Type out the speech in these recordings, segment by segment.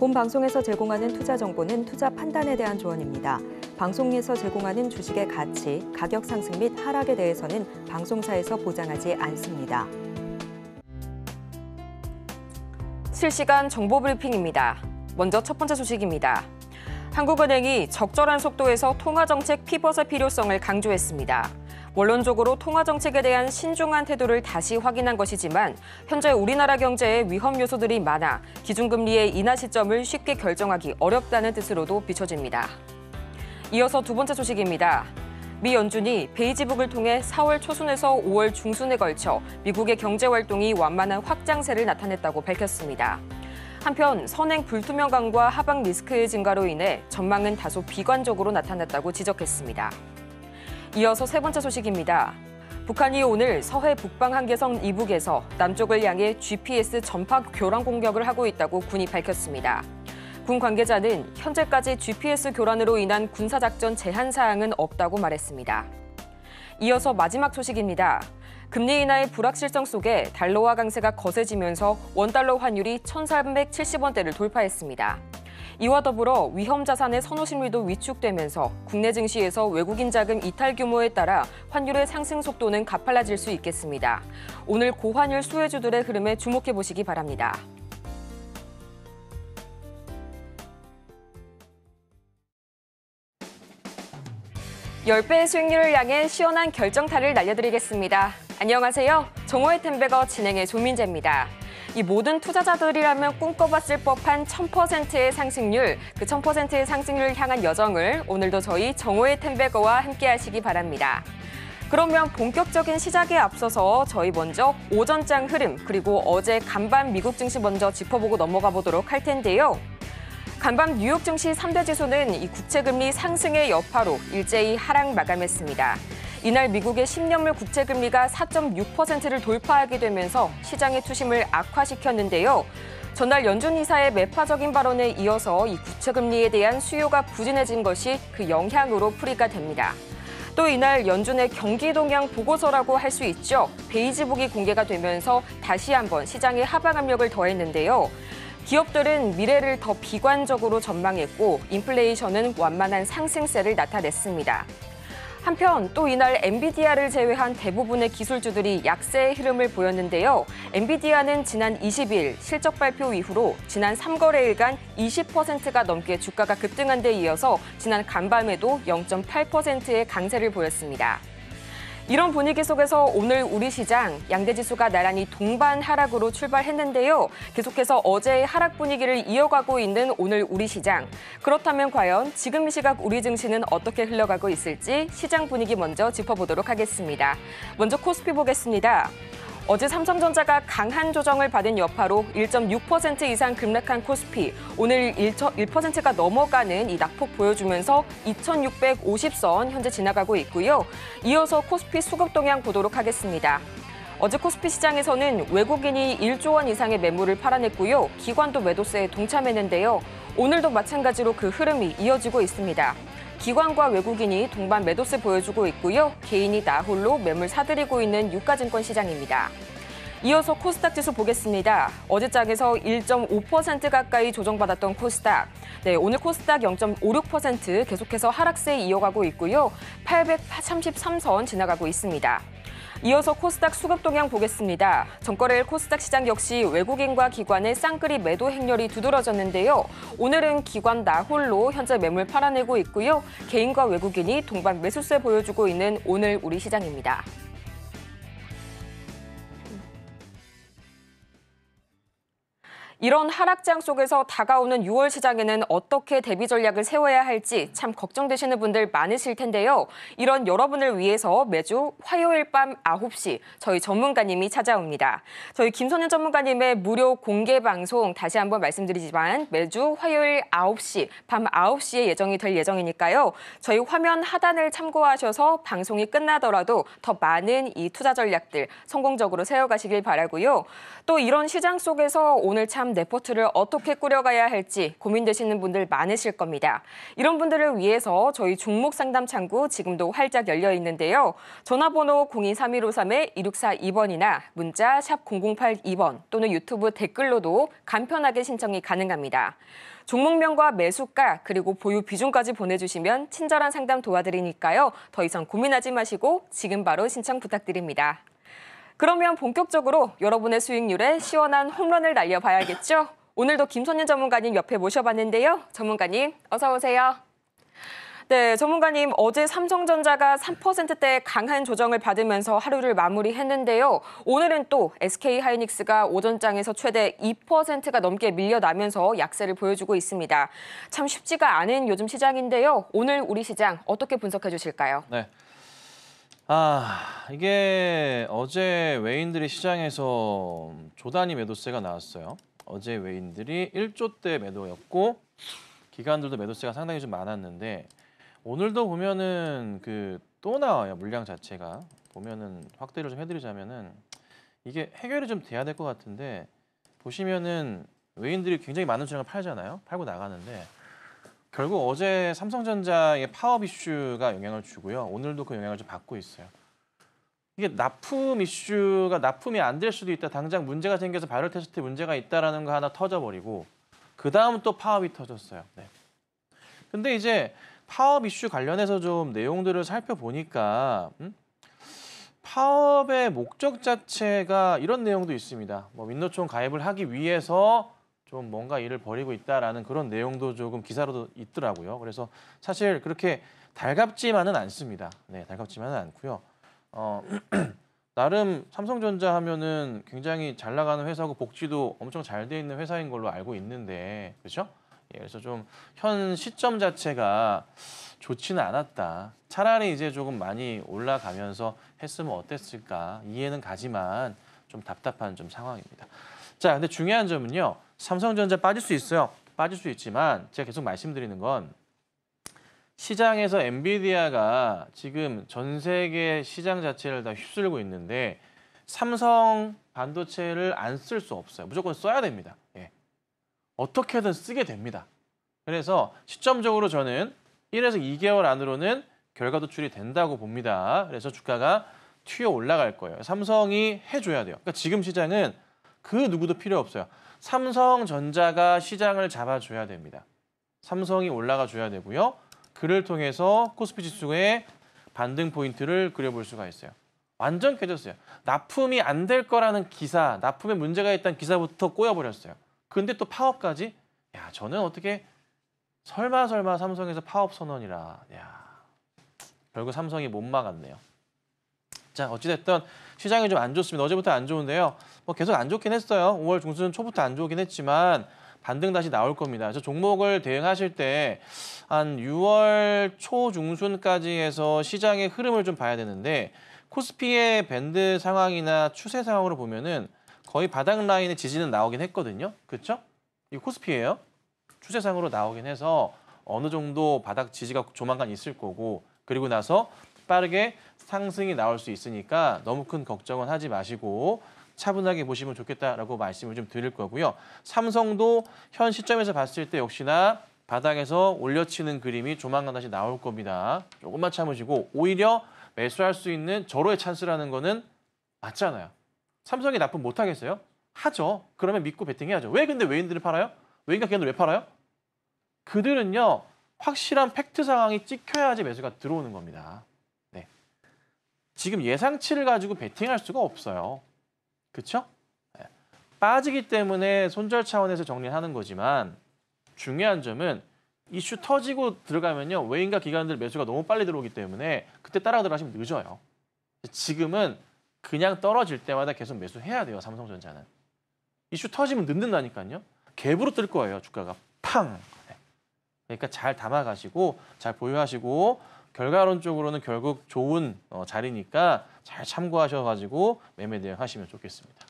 본 방송에서 제공하는 투자 정보는 투자 판단에 대한 조언입니다. 방송에서 제공하는 주식의 가치, 가격 상승 및 하락에 대해서는 방송사에서 보장하지 않습니다. 실시간 정보 브리핑입니다. 먼저 첫 번째 소식입니다. 한국은행이 적절한 속도에서 통화정책 피벗의 필요성을 강조했습니다. 원론적으로 통화정책에 대한 신중한 태도를 다시 확인한 것이지만 현재 우리나라 경제에 위험 요소들이 많아 기준금리의 인하 시점을 쉽게 결정하기 어렵다는 뜻으로도 비춰집니다. 이어서 두 번째 소식입니다. 미 연준이 베이지북을 통해 4월 초순에서 5월 중순에 걸쳐 미국의 경제 활동이 완만한 확장세를 나타냈다고 밝혔습니다. 한편 선행 불투명감과 하방 리스크의 증가로 인해 전망은 다소 비관적으로 나타났다고 지적했습니다. 이어서 세 번째 소식입니다. 북한이 오늘 서해 북방 한계선 이북에서 남쪽을 향해 GPS 전파 교란 공격을 하고 있다고 군이 밝혔습니다. 군 관계자는 현재까지 GPS 교란으로 인한 군사작전 제한 사항은 없다고 말했습니다. 이어서 마지막 소식입니다. 금리 인하의 불확실성 속에 달러화 강세가 거세지면서 원달러 환율이 1,370원대를 돌파했습니다. 이와 더불어 위험 자산의 선호 심리도 위축되면서 국내 증시에서 외국인 자금 이탈 규모에 따라 환율의 상승 속도는 가팔라질 수 있겠습니다. 오늘 고환율 수혜주들의 흐름에 주목해 보시기 바랍니다. (10배의) 수익률을 향해 시원한 결정타를 날려드리겠습니다. 안녕하세요. 정호의 템베거 진행의 조민재입니다. 이 모든 투자자들이라면 꿈꿔봤을 법한 1000%의 상승률, 그 1000%의 상승률을 향한 여정을 오늘도 저희 정호의 템베거와 함께 하시기 바랍니다. 그러면 본격적인 시작에 앞서서 저희 먼저 오전장 흐름, 그리고 어제 간밤 미국 증시 먼저 짚어보고 넘어가 보도록 할 텐데요. 간밤 뉴욕 증시 3대 지수는 이 국채금리 상승의 여파로 일제히 하락 마감했습니다. 이날 미국의 10년물 국채금리가 4.6%를 돌파하게 되면서 시장의 투심을 악화시켰는데요. 전날 연준 이사의 매파적인 발언에 이어서 이 국채금리에 대한 수요가 부진해진 것이 그 영향으로 풀이가 됩니다. 또 이날 연준의 경기 동향 보고서라고 할 수 있죠. 베이지북이 공개가 되면서 다시 한번 시장에 하방 압력을 더했는데요. 기업들은 미래를 더 비관적으로 전망했고 인플레이션은 완만한 상승세를 나타냈습니다. 한편 또 이날 엔비디아를 제외한 대부분의 기술주들이 약세의 흐름을 보였는데요. 엔비디아는 지난 20일 실적 발표 이후로 지난 3거래일간 20%가 넘게 주가가 급등한 데 이어서 지난 간밤에도 0.8%의 강세를 보였습니다. 이런 분위기 속에서 오늘 우리 시장 양대 지수가 나란히 동반 하락으로 출발했는데요. 계속해서 어제의 하락 분위기를 이어가고 있는 오늘 우리 시장. 그렇다면 과연 지금 이 시각 우리 증시는 어떻게 흘러가고 있을지 시장 분위기 먼저 짚어보도록 하겠습니다. 먼저 코스피 보겠습니다. 어제 삼성전자가 강한 조정을 받은 여파로 1.6% 이상 급락한 코스피, 오늘 1%가 넘어가는 이 낙폭 보여주면서 2650선 현재 지나가고 있고요. 이어서 코스피 수급 동향 보도록 하겠습니다. 어제 코스피 시장에서는 외국인이 1조 원 이상의 매물을 팔아냈고요. 기관도 매도세에 동참했는데요. 오늘도 마찬가지로 그 흐름이 이어지고 있습니다. 기관과 외국인이 동반 매도세 보여주고 있고요. 개인이 나홀로 매물 사들이고 있는 유가증권 시장입니다. 이어서 코스닥 지수 보겠습니다. 어제장에서 1.5% 가까이 조정받았던 코스닥. 오늘 코스닥 0.56% 계속해서 하락세 이어가고 있고요. 833선 지나가고 있습니다. 이어서 코스닥 수급 동향 보겠습니다. 전거래일 코스닥 시장 역시 외국인과 기관의 쌍끌이 매도 행렬이 두드러졌는데요. 오늘은 기관 나홀로 현재 매물 팔아내고 있고요. 개인과 외국인이 동반 매수세 보여주고 있는 오늘 우리 시장입니다. 이런 하락장 속에서 다가오는 6월 시장에는 어떻게 대비 전략을 세워야 할지 참 걱정되시는 분들 많으실 텐데요. 이런 여러분을 위해서 매주 화요일 밤 9시 저희 전문가님이 찾아옵니다. 저희 김선현 전문가님의 무료 공개 방송 다시 한번 말씀드리지만 매주 화요일 9시, 밤 9시에 예정이 될 예정이니까요. 저희 화면 하단을 참고하셔서 방송이 끝나더라도 더 많은 이 투자 전략들 성공적으로 세워가시길 바라고요. 또 이런 시장 속에서 오늘 참 레포트를 어떻게 꾸려가야 할지 고민되시는 분들 많으실 겁니다. 이런 분들을 위해서 저희 종목 상담 창구 지금도 활짝 열려 있는데요. 전화번호 023153-2642번이나 문자 샵 0082번 또는 유튜브 댓글로도 간편하게 신청이 가능합니다. 종목명과 매수가 그리고 보유 비중까지 보내주시면 친절한 상담 도와드리니까요. 더 이상 고민하지 마시고 지금 바로 신청 부탁드립니다. 그러면 본격적으로 여러분의 수익률에 시원한 홈런을 날려봐야겠죠? 오늘도 김선윤 전문가님 옆에 모셔봤는데요. 전문가님, 어서 오세요. 네, 전문가님, 어제 삼성전자가 3%대 강한 조정을 받으면서 하루를 마무리했는데요. 오늘은 또 SK하이닉스가 오전장에서 최대 2%가 넘게 밀려나면서 약세를 보여주고 있습니다. 참 쉽지가 않은 요즘 시장인데요. 오늘 우리 시장 어떻게 분석해 주실까요? 네. 이게 어제 외인들이 시장에서 조단위 매도세가 나왔어요. 어제 외인들이 1조대 매도였고 기관들도 매도세가 상당히 좀 많았는데 오늘도 보면은 또 나와요. 물량 자체가. 보면은 확대를 좀 해드리자면은 이게 해결이 좀 돼야 될 것 같은데 보시면은 외인들이 굉장히 많은 주량을 팔잖아요. 팔고 나가는데 결국 어제 삼성전자의 파업 이슈가 영향을 주고요. 오늘도 그 영향을 좀 받고 있어요. 이게 납품 이슈가 납품이 안 될 수도 있다. 당장 문제가 생겨서 바이럴 테스트에 문제가 있다라는 거 하나 터져버리고 그 다음 또 파업이 터졌어요. 네. 근데 이제 파업 이슈 관련해서 좀 내용들을 살펴보니까 파업의 목적 자체가 이런 내용도 있습니다. 뭐 민노총 가입을 하기 위해서 좀 뭔가 일을 벌이고 있다라는 그런 내용도 조금 기사로도 있더라고요. 그래서 사실 그렇게 달갑지만은 않습니다. 네, 달갑지만은 않고요. 나름 삼성전자 하면은 굉장히 잘 나가는 회사고 복지도 엄청 잘 돼 있는 회사인 걸로 알고 있는데, 그렇죠? 예, 그래서 좀 현 시점 자체가 좋지는 않았다. 차라리 이제 조금 많이 올라가면서 했으면 어땠을까 이해는 가지만 좀 답답한 좀 상황입니다. 자, 근데 중요한 점은요. 삼성전자 빠질 수 있어요. 빠질 수 있지만 제가 계속 말씀드리는 건 시장에서 엔비디아가 지금 전 세계 시장 자체를 다 휩쓸고 있는데 삼성 반도체를 안 쓸 수 없어요. 무조건 써야 됩니다. 예. 어떻게든 쓰게 됩니다. 그래서 시점적으로 저는 1에서 2개월 안으로는 결과 도출이 된다고 봅니다. 그래서 주가가 튀어 올라갈 거예요. 삼성이 해줘야 돼요. 그러니까 지금 시장은 그 누구도 필요 없어요. 삼성전자가 시장을 잡아줘야 됩니다. 삼성이 올라가 줘야 되고요. 그를 통해서 코스피 지수의 반등 포인트를 그려볼 수가 있어요. 완전 깨졌어요. 납품이 안 될 거라는 기사, 납품에 문제가 있다는 기사부터 꼬여버렸어요. 근데 또 파업까지? 야, 저는 어떻게 설마 삼성에서 파업 선언이라. 야, 결국 삼성이 못 막았네요. 자, 어찌됐든 시장이 좀 안 좋습니다. 어제부터 안 좋은데요. 뭐 계속 안 좋긴 했어요. 5월 중순 초부터 안 좋긴 했지만 반등 다시 나올 겁니다. 그래서 종목을 대응하실 때 한 6월 초 중순까지 해서 시장의 흐름을 좀 봐야 되는데 코스피의 밴드 상황이나 추세 상황으로 보면은 거의 바닥 라인의 지지는 나오긴 했거든요. 그렇죠? 이 코스피예요. 추세상으로 나오긴 해서 어느 정도 바닥 지지가 조만간 있을 거고 그리고 나서 빠르게 상승이 나올 수 있으니까 너무 큰 걱정은 하지 마시고 차분하게 보시면 좋겠다라고 말씀을 좀 드릴 거고요. 삼성도 현 시점에서 봤을 때 역시나 바닥에서 올려치는 그림이 조만간 다시 나올 겁니다. 조금만 참으시고 오히려 매수할 수 있는 절호의 찬스라는 거는 맞잖아요. 삼성이 납품 못 하겠어요? 하죠. 그러면 믿고 베팅해야죠. 왜 근데 외인들을 팔아요? 외인과 기관들 왜 팔아요? 그들은요. 확실한 팩트 상황이 찍혀야지 매수가 들어오는 겁니다. 네. 지금 예상치를 가지고 베팅할 수가 없어요. 그렇죠? 네. 빠지기 때문에 손절 차원에서 정리하는 거지만 중요한 점은 이슈 터지고 들어가면요. 외인과 기관들 매수가 너무 빨리 들어오기 때문에 그때 따라 들어가시면 늦어요. 지금은 그냥 떨어질 때마다 계속 매수해야 돼요. 삼성전자는. 이슈 터지면 늦는다니까요. 갭으로 뜰 거예요. 주가가 팡. 그러니까 잘 담아가시고 잘 보유하시고 결과론적으로는 결국 좋은 자리니까 잘 참고하셔가지고 매매 대응하시면 좋겠습니다.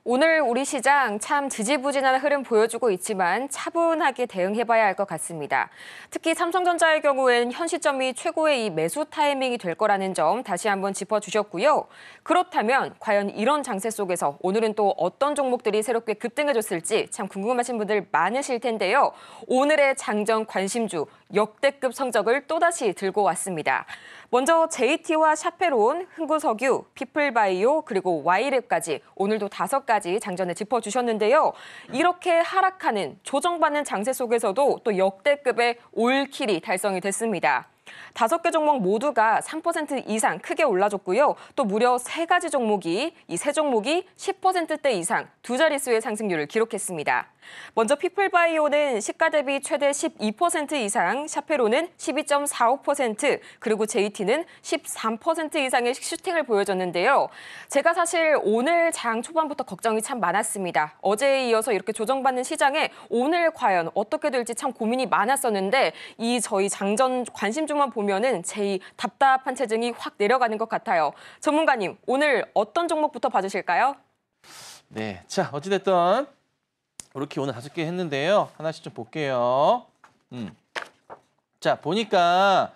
오늘 우리 시장 참 지지부진한 흐름 보여주고 있지만 차분하게 대응해봐야 할 것 같습니다. 특히 삼성전자의 경우엔 현 시점이 최고의 이 매수 타이밍이 될 거라는 점 다시 한번 짚어주셨고요. 그렇다면 과연 이런 장세 속에서 오늘은 또 어떤 종목들이 새롭게 급등해줬을지 참 궁금하신 분들 많으실 텐데요. 오늘의 장정 관심주 역대급 성적을 또다시 들고 왔습니다. 먼저 JT와 샤페론, 흥구석유, 피플바이오 그리고 와이랩까지 오늘도 5가지 장세까지 장전에 짚어주셨는데요. 이렇게 하락하는 조정받는 장세 속에서도 또 역대급의 올킬이 달성이 됐습니다. 5개 종목 모두가 3% 이상 크게 올라줬고요. 또 무려 3가지 종목이 이 3종목이 10%대 이상 두 자릿수의 상승률을 기록했습니다. 먼저 피플바이오는 시가 대비 최대 12% 이상, 샤페로는 12.45%, 그리고 JT는 13% 이상의 슈팅을 보여줬는데요. 제가 사실 오늘 장 초반부터 걱정이 참 많았습니다. 어제에 이어서 이렇게 조정받는 시장에 오늘 과연 어떻게 될지 참 고민이 많았었는데 이 저희 장전 관심주만 보면은 제 답답한 체증이 확 내려가는 것 같아요. 전문가님, 오늘 어떤 종목부터 봐주실까요? 네, 자 어찌됐든 이렇게 오늘 5개 했는데요. 하나씩 좀 볼게요. 자 보니까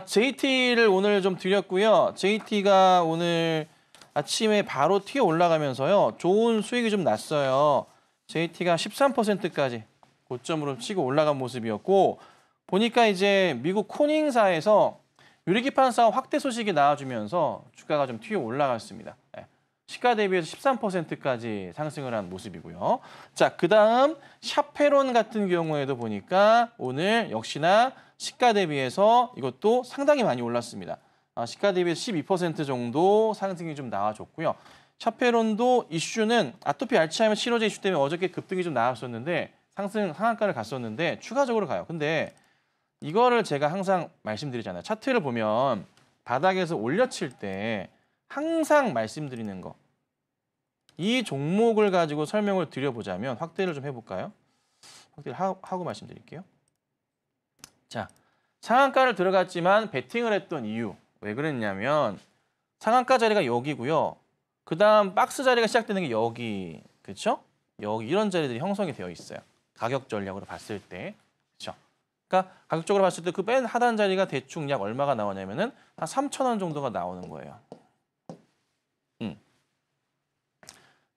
JT를 오늘 좀 드렸고요. JT가 오늘 아침에 바로 튀어 올라가면서요. 좋은 수익이 좀 났어요. JT가 13%까지 고점으로 치고 올라간 모습이었고 보니까 이제 미국 코닝사에서 유리기판 사업 확대 소식이 나와주면서 주가가 좀 튀어 올라갔습니다. 네. 시가 대비해서 13%까지 상승을 한 모습이고요. 자, 그다음 샤페론 같은 경우에도 보니까 오늘 역시나 시가 대비해서 이것도 상당히 많이 올랐습니다. 시가 대비해서 12% 정도 상승이 좀 나와줬고요. 샤페론도 이슈는 아토피 알츠하이머 치료제 이슈 때문에 어저께 급등이 좀 나왔었는데 상한가를 갔었는데 추가적으로 가요. 근데 이거를 제가 항상 말씀드리잖아요. 차트를 보면 바닥에서 올려칠 때 항상 말씀드리는 거. 이 종목을 가지고 설명을 드려보자면 확대를 좀 해볼까요? 확대를 하고 말씀드릴게요. 자, 상한가를 들어갔지만 베팅을 했던 이유. 왜 그랬냐면 상한가 자리가 여기고요. 그 다음 박스 자리가 시작되는 게 여기. 그렇죠? 여기 이런 자리들이 형성이 되어 있어요. 가격 전략으로 봤을 때. 그렇죠? 그러니까 가격적으로 봤을 때 그 맨 하단 자리가 대충 약 얼마가 나오냐면은 한 3,000원 정도가 나오는 거예요.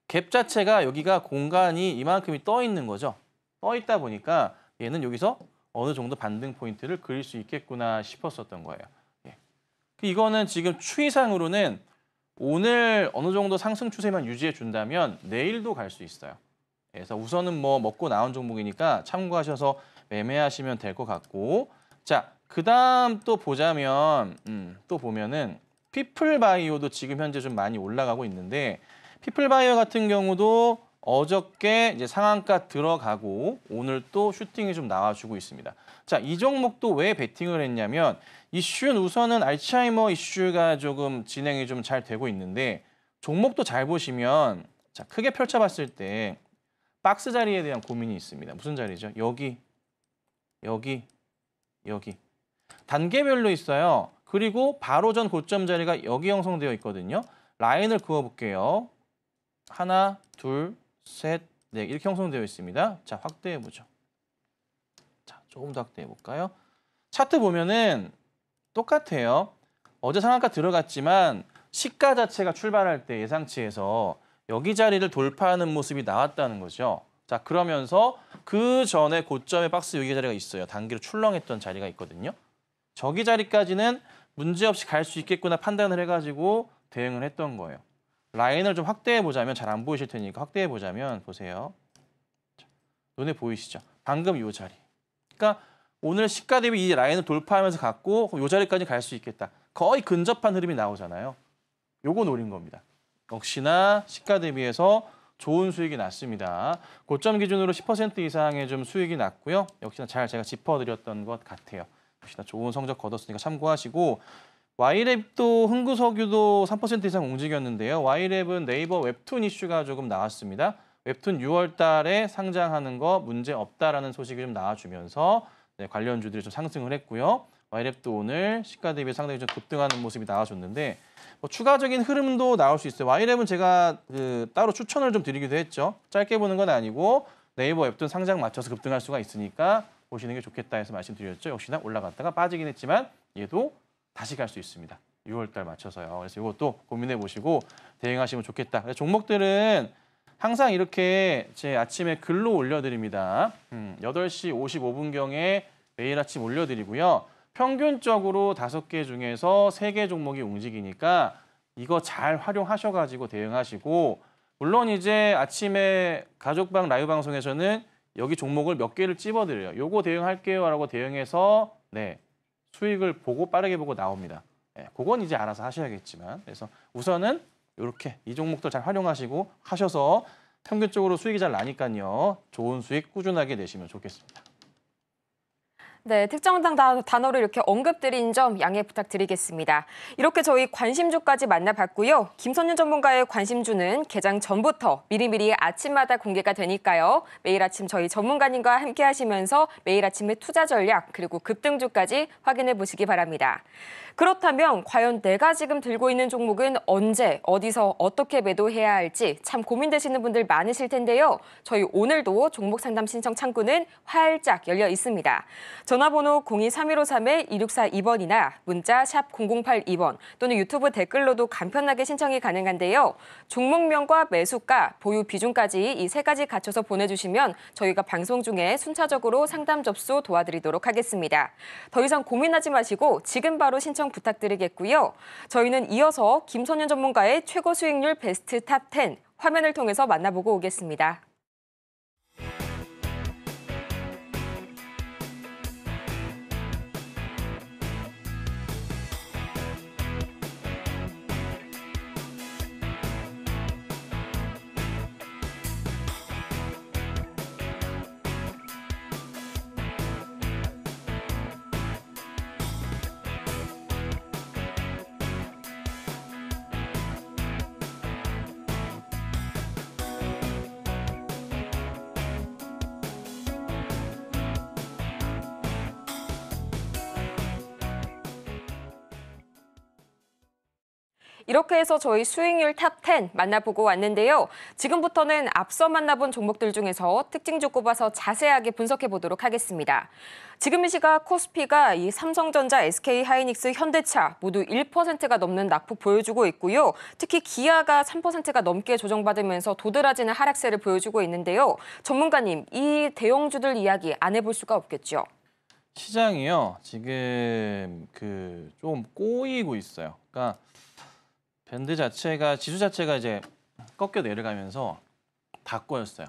갭 자체가 여기가 공간이 이만큼이 떠 있는 거죠. 떠 있다 보니까 얘는 여기서 어느 정도 반등 포인트를 그릴 수 있겠구나 싶었었던 거예요. 예. 이거는 지금 추이상으로는 오늘 어느 정도 상승 추세만 유지해 준다면 내일도 갈 수 있어요. 그래서 우선은 뭐 먹고 나온 종목이니까 참고하셔서 매매하시면 될 것 같고, 자 그다음 또 보자면 또 보면은 피플바이오도 지금 현재 좀 많이 올라가고 있는데 피플바이오 같은 경우도 어저께 이제 상한가 들어가고 오늘 또 슈팅이 좀 나와주고 있습니다. 자, 이 종목도 왜 베팅을 했냐면 이슈는 우선은 알츠하이머 이슈가 조금 진행이 좀 잘 되고 있는데 종목도 잘 보시면 자 크게 펼쳐봤을 때 박스 자리에 대한 고민이 있습니다. 무슨 자리죠? 여기, 여기, 여기. 단계별로 있어요. 그리고 바로 전 고점 자리가 여기 형성되어 있거든요. 라인을 그어볼게요. 하나, 둘, 셋, 넷 이렇게 형성되어 있습니다. 자, 확대해보죠. 자, 조금 더 확대해볼까요? 차트 보면은 똑같아요. 어제 상한가 들어갔지만 시가 자체가 출발할 때 예상치에서 여기 자리를 돌파하는 모습이 나왔다는 거죠. 자, 그러면서 그 전에 고점의 박스 여기 자리가 있어요. 단기로 출렁했던 자리가 있거든요. 저기 자리까지는 문제없이 갈 수 있겠구나 판단을 해가지고 대응을 했던 거예요. 라인을 좀 확대해보자면 잘 안 보이실 테니까 확대해보자면 보세요. 자, 눈에 보이시죠? 방금 이 자리. 그러니까 오늘 시가 대비 이 라인을 돌파하면서 갔고 이 자리까지 갈 수 있겠다. 거의 근접한 흐름이 나오잖아요. 요거 노린 겁니다. 역시나 시가 대비해서 좋은 수익이 났습니다. 고점 기준으로 10% 이상의 좀 수익이 났고요. 역시나 잘 제가 짚어드렸던 것 같아요. 역시나 좋은 성적 거뒀으니까 참고하시고 Y랩도 흥구석유도 3% 이상 움직였는데요. Y랩은 네이버 웹툰 이슈가 조금 나왔습니다. 웹툰 6월 달에 상장하는 거 문제 없다라는 소식이 좀 나와주면서 네, 관련주들이 좀 상승을 했고요. Y랩도 오늘 시가 대비 상당히 좀 급등하는 모습이 나와줬는데 뭐 추가적인 흐름도 나올 수 있어요. Y랩은 제가 따로 추천을 좀 드리기도 했죠. 짧게 보는 건 아니고 네이버 웹툰 상장 맞춰서 급등할 수가 있으니까 보시는 게 좋겠다 해서 말씀드렸죠. 역시나 올라갔다가 빠지긴 했지만 얘도 다시 갈 수 있습니다. 6월 달 맞춰서요. 그래서 이것도 고민해 보시고 대응하시면 좋겠다. 그래서 종목들은 항상 이렇게 제 아침에 글로 올려드립니다. 8시 55분경에 매일 아침 올려드리고요. 평균적으로 5개 중에서 3개 종목이 움직이니까 이거 잘 활용하셔가지고 대응하시고 물론 이제 아침에 가족방 라이브 방송에서는 여기 종목을 몇 개를 찝어드려요. 요거 대응할게요라고 대응해서 네, 수익을 보고 빠르게 보고 나옵니다. 네, 그건 이제 알아서 하셔야겠지만 그래서 우선은 이렇게 이 종목도 잘 활용하시고 하셔서 평균적으로 수익이 잘 나니까요. 좋은 수익 꾸준하게 내시면 좋겠습니다. 네, 특정 단어를 이렇게 언급드린 점 양해 부탁드리겠습니다. 이렇게 저희 관심주까지 만나봤고요. 김선윤 전문가의 관심주는 개장 전부터 미리미리 아침마다 공개가 되니까요. 매일 아침 저희 전문가님과 함께 하시면서 매일 아침의 투자 전략 그리고 급등주까지 확인해 보시기 바랍니다. 그렇다면 과연 내가 지금 들고 있는 종목은 언제, 어디서 어떻게 매도해야 할지 참 고민되시는 분들 많으실 텐데요. 저희 오늘도 종목 상담 신청 창구는 활짝 열려 있습니다. 전화번호 02-3153-2642번이나 문자 샵 0082번 또는 유튜브 댓글로도 간편하게 신청이 가능한데요. 종목명과 매수가, 보유 비중까지 이 세 가지 갖춰서 보내주시면 저희가 방송 중에 순차적으로 상담 접수 도와드리도록 하겠습니다. 더 이상 고민하지 마시고 지금 바로 신청 부탁드리겠고요. 저희는 이어서 김선윤 전문가의 최고 수익률 베스트 탑 10 화면을 통해서 만나보고 오겠습니다. 이렇게 해서 저희 수익률 탑 10 만나보고 왔는데요. 지금부터는 앞서 만나본 종목들 중에서 특징주 꼽아서 자세하게 분석해 보도록 하겠습니다. 지금 이 시각 코스피가 이 삼성전자, SK하이닉스, 현대차 모두 1%가 넘는 낙폭 보여주고 있고요. 특히 기아가 3%가 넘게 조정받으면서 도드라지는 하락세를 보여주고 있는데요. 전문가님, 이 대형주들 이야기 안 해볼 수가 없겠죠? 시장이요. 지금 좀 꼬이고 있어요. 그러니까 밴드 자체가 지수 자체가 이제 꺾여 내려가면서 다 꼬였어요.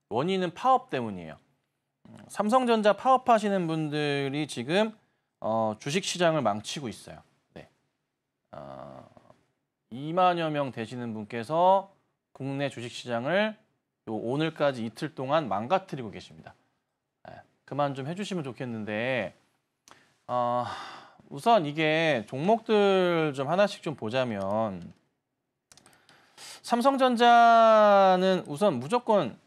원인은 파업 때문이에요. 삼성전자 파업하시는 분들이 지금 주식 시장을 망치고 있어요. 네. 2만여 명 되시는 분께서 국내 주식 시장을 오늘까지 이틀 동안 망가뜨리고 계십니다. 네. 그만 좀 해주시면 좋겠는데. 우선 이게 종목들 좀 하나씩 좀 보자면 삼성전자는 우선 무조건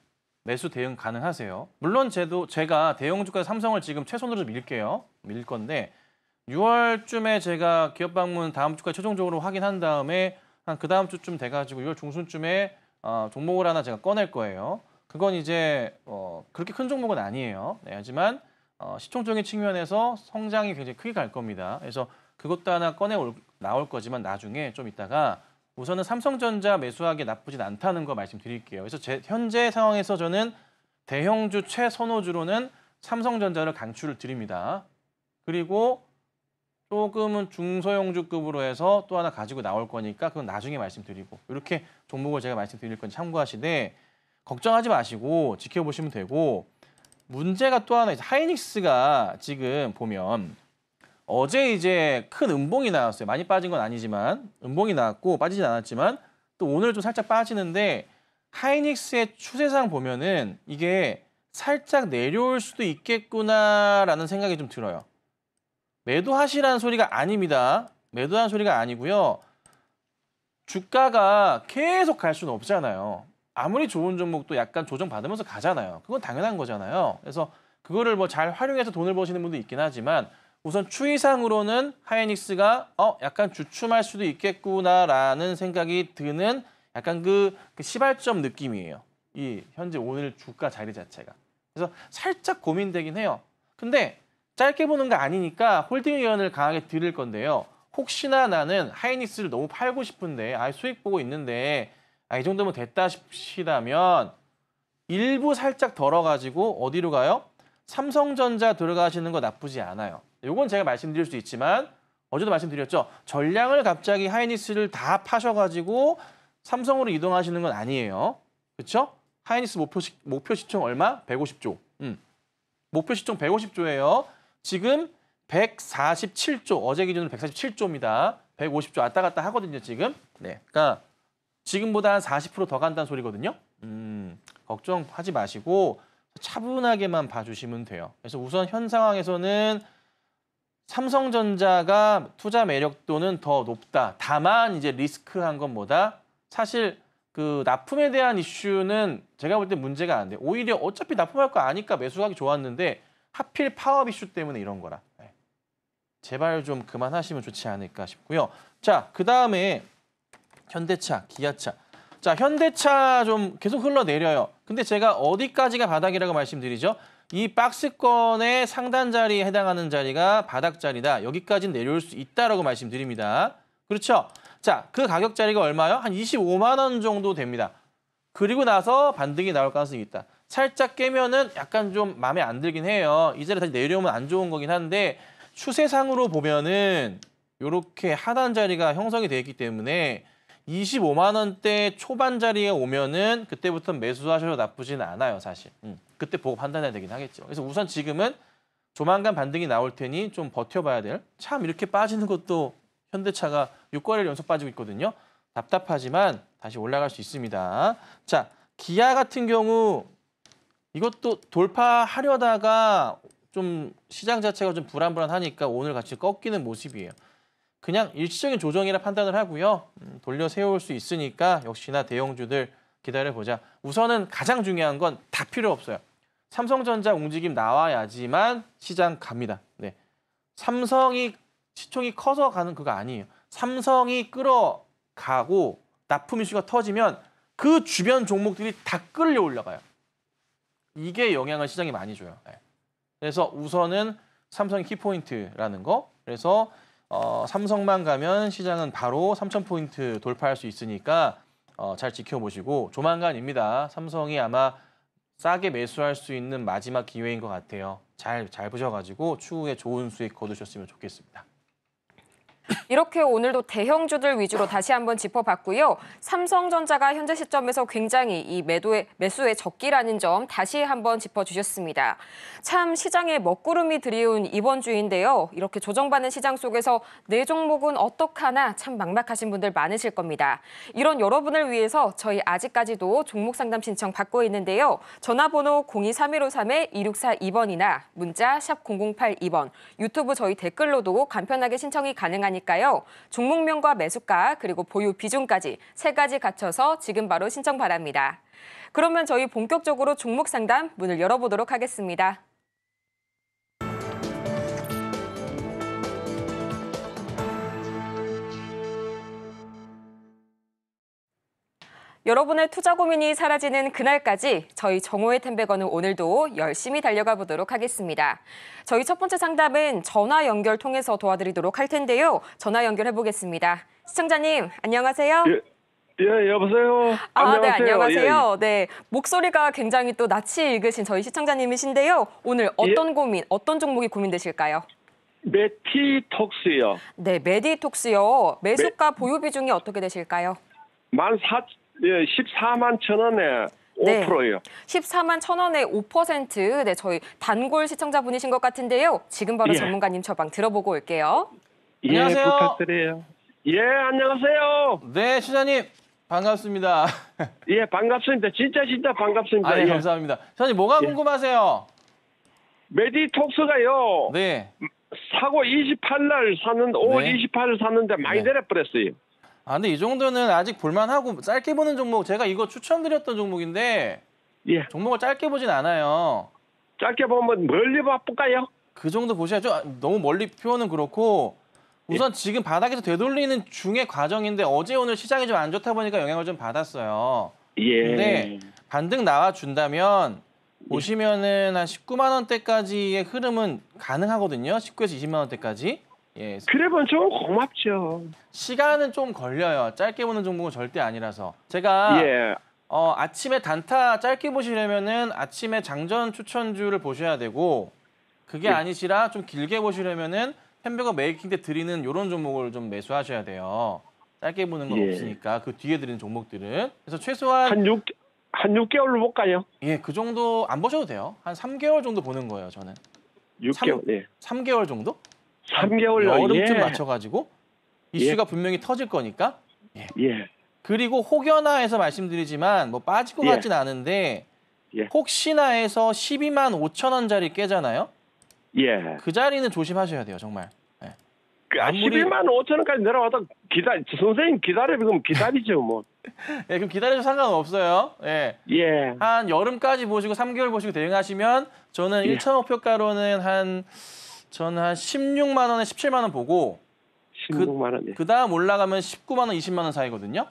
매수 대응 가능하세요. 물론 제가 대형주가 삼성을 지금 최선으로 밀 건데 6월쯤에 제가 기업 방문 다음 주까지 최종적으로 확인한 다음에 한 그 다음 주쯤 돼가지고 6월 중순쯤에 종목을 하나 제가 꺼낼 거예요. 그건 이제 그렇게 큰 종목은 아니에요. 네, 하지만 시총적인 측면에서 성장이 굉장히 크게 갈 겁니다. 그래서 그것도 하나 나올 거지만 나중에 좀 이따가 우선은 삼성전자 매수하기 나쁘진 않다는 거 말씀드릴게요. 그래서 현재 상황에서 저는 대형주 최선호주로는 삼성전자를 강추를 드립니다. 그리고 조금은 중소형주급으로 해서 또 하나 가지고 나올 거니까 그건 나중에 말씀드리고 이렇게 종목을 제가 말씀드릴 건 참고하시되 걱정하지 마시고 지켜보시면 되고 문제가 또 하나 하이닉스가 지금 보면 어제 이제 큰 음봉이 나왔어요. 많이 빠진 건 아니지만 음봉이 나왔고 빠지진 않았지만 또 오늘 좀 살짝 빠지는데 하이닉스의 추세상 보면은 이게 살짝 내려올 수도 있겠구나라는 생각이 좀 들어요. 매도하시라는 소리가 아닙니다. 매도하는 소리가 아니고요. 주가가 계속 갈 수는 없잖아요. 아무리 좋은 종목도 약간 조정받으면서 가잖아요. 그건 당연한 거잖아요. 그래서 그거를 뭐 잘 활용해서 돈을 버시는 분도 있긴 하지만 우선 추이상으로는 하이닉스가 약간 주춤할 수도 있겠구나라는 생각이 드는 약간 그 시발점 느낌이에요. 이 현재 오늘 주가 자리 자체가. 그래서 살짝 고민되긴 해요. 근데 짧게 보는 거 아니니까 홀딩 의견을 강하게 드릴 건데요. 혹시나 나는 하이닉스를 너무 팔고 싶은데 수익 보고 있는데 이 정도면 됐다 싶으시다면 일부 살짝 덜어가지고 어디로 가요? 삼성전자 들어가시는 거 나쁘지 않아요. 이건 제가 말씀드릴 수 있지만 어제도 말씀드렸죠. 전량을 갑자기 하이닉스를 다 파셔가지고 삼성으로 이동하시는 건 아니에요. 그렇죠? 하이닉스 목표 시총 얼마? 150조. 목표 시총 150조예요. 지금 147조. 어제 기준으로 147조입니다. 150조 왔다 갔다 하거든요, 지금. 네. 그러니까 지금보다 한 40% 더 간다는 소리거든요. 걱정하지 마시고 차분하게만 봐주시면 돼요. 그래서 우선 현 상황에서는 삼성전자가 투자 매력도는 더 높다. 다만 이제 리스크한 것보다 사실 그 납품에 대한 이슈는 제가 볼 때 문제가 안 돼요. 오히려 어차피 납품할 거 아니까 매수하기 좋았는데 하필 파업 이슈 때문에 이런 거라. 네. 제발 좀 그만하시면 좋지 않을까 싶고요. 자, 그다음에 현대차, 기아차. 자, 현대차 좀 계속 흘러내려요. 근데 제가 어디까지가 바닥이라고 말씀드리죠? 이 박스권의 상단 자리에 해당하는 자리가 바닥 자리다. 여기까지는 내려올 수 있다라고 말씀드립니다. 그렇죠? 자, 그 가격 자리가 얼마요? 한 25만 원 정도 됩니다. 그리고 나서 반등이 나올 가능성이 있다. 살짝 깨면은 약간 좀 마음에 안 들긴 해요. 이 자리 다시 내려오면 안 좋은 거긴 한데 추세상으로 보면은 이렇게 하단 자리가 형성이 되어 있기 때문에 25만 원대 초반 자리에 오면은 그때부터 매수하셔도 나쁘진 않아요, 사실. 그때 보고 판단해야 되긴 하겠죠. 그래서 우선 지금은 조만간 반등이 나올 테니 좀 버텨봐야 될. 참 이렇게 빠지는 것도 현대차가 6거래일 연속 빠지고 있거든요. 답답하지만 다시 올라갈 수 있습니다. 자, 기아 같은 경우 이것도 돌파하려다가 좀 시장 자체가 좀 불안불안하니까 오늘 같이 꺾이는 모습이에요. 그냥 일시적인 조정이라 판단을 하고요. 돌려 세울 수 있으니까 역시나 대형주들 기다려보자. 우선은 가장 중요한 건 다 필요 없어요. 삼성전자 움직임 나와야지만 시장 갑니다. 네. 삼성이 시총이 커서 가는 그거 아니에요. 삼성이 끌어가고 납품 이슈가 터지면 그 주변 종목들이 다 끌려 올라가요. 이게 영향을 시장에 많이 줘요. 네. 그래서 우선은 삼성이 키포인트라는 거. 그래서 삼성만 가면 시장은 바로 3,000포인트 돌파할 수 있으니까 잘 지켜보시고 조만간입니다. 삼성이 아마 싸게 매수할 수 있는 마지막 기회인 것 같아요. 잘 보셔가지고 추후에 좋은 수익 거두셨으면 좋겠습니다. 이렇게 오늘도 대형주들 위주로 다시 한번 짚어봤고요. 삼성전자가 현재 시점에서 굉장히 이 매수의 적기라는 점 다시 한번 짚어주셨습니다. 참 시장에 먹구름이 드리운 이번 주인데요. 이렇게 조정받는 시장 속에서 내 종목은 어떡하나 참 막막하신 분들 많으실 겁니다. 이런 여러분을 위해서 저희 아직까지도 종목 상담 신청 받고 있는데요. 전화번호 023153-2642번이나 문자 샵 0082번, 유튜브 저희 댓글로도 간편하게 신청이 가능하니까요. 종목명과 매수가 그리고 보유 비중까지 3가지 갖춰서 지금 바로 신청 바랍니다. 그러면 저희 본격적으로 종목 상담 문을 열어보도록 하겠습니다. 여러분의 투자 고민이 사라지는 그날까지 저희 정호의 템베거는 오늘도 열심히 달려가 보도록 하겠습니다. 저희 첫 번째 상담은 전화 연결 통해서 도와드리도록 할 텐데요. 전화 연결해 보겠습니다. 시청자님, 안녕하세요. 예, 여보세요. 안녕하세요. 네, 안녕하세요. 네, 목소리가 굉장히 또 낯이 익으신 저희 시청자님이신데요. 오늘 어떤 고민, 어떤 종목이 고민되실까요? 메티톡스요. 네, 메디톡스요. 매수가 보유 비중이 어떻게 되실까요? 14만 천 원에 5%요. 14만 천 원에 5%. 네, 저희 단골 시청자분이신 것 같은데요. 지금 바로 전문가님 처방 들어보고 올게요. 예, 안녕하세요. 부탁드려요. 예, 안녕하세요. 네, 시장님 반갑습니다. 예, 반갑습니다. 진짜 반갑습니다. 아, 네, 예. 감사합니다. 시장님 뭐가 궁금하세요? 메디톡스가요. 네. 사고 28날 샀는데 5월 28일 샀는데 많이 네. 내려버렸어요. 아, 근데 이 정도는 아직 볼만하고 짧게 보는 종목 제가 이거 추천드렸던 종목인데 예. 종목을 짧게 보진 않아요. 짧게 보면 멀리 바쁠까요? 그 정도 보셔야죠. 너무 멀리 표현은 그렇고 우선 지금 바닥에서 되돌리는 중의 과정인데 어제 오늘 시장이 좀 안 좋다 보니까 영향을 좀 받았어요. 예. 근데 반등 나와준다면 보시면은 한 19만 원대까지의 흐름은 가능하거든요. 19에서 20만 원대까지. 예. 그래면 좀 고맙죠. 시간은 좀 걸려요. 짧게 보는 종목은 절대 아니라서. 제가 예. 아침에 단타 짧게 보시려면은 아침에 장전 추천주를 보셔야 되고 그게 아니시라 좀 길게 보시려면은 햄버거 메이킹 때 드리는 이런 종목을 좀 매수하셔야 돼요. 짧게 보는 건 예. 없으니까 그 뒤에 들은 종목들은. 그래서 최소한 한 6개월로 볼까요? 예, 그 정도 안 보셔도 돼요. 한 3개월 정도 보는 거예요, 저는. 6개월. 예. 3개월 정도? 3개월요. 여름쯤 예. 맞춰가지고 이슈가 분명히 터질 거니까. 예. 그리고 혹여나 해서 말씀드리지만 뭐 빠질 것 예. 같진 않은데 예. 혹시나 해서 12만 5천 원짜리 깨잖아요. 예. 그 자리는 조심하셔야 돼요, 정말. 예. 그 아무리- 11만 5천 원까지 내려와도 선생님 그럼 기다리죠 뭐. 예, 그럼 기다려도 상관없어요. 예. 예. 한 여름까지 보시고 3개월 보시고 대응하시면 저는 예. 1차 목표가로는 저는 한 16만 원에 17만 원 보고 16만 원. 예. 그다음 올라가면 19만 원, 20만 원 사이거든요.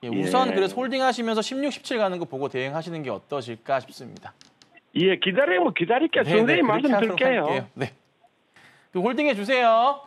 예, 우선 예. 그래서 홀딩하시면서 16, 17 가는 거 보고 대응하시는 게 어떠실까 싶습니다. 예, 기다리면 기다릴게요. 네, 선생님 그렇게 말씀 하도록 들게요. 할게요. 네. 그럼 홀딩해 주세요.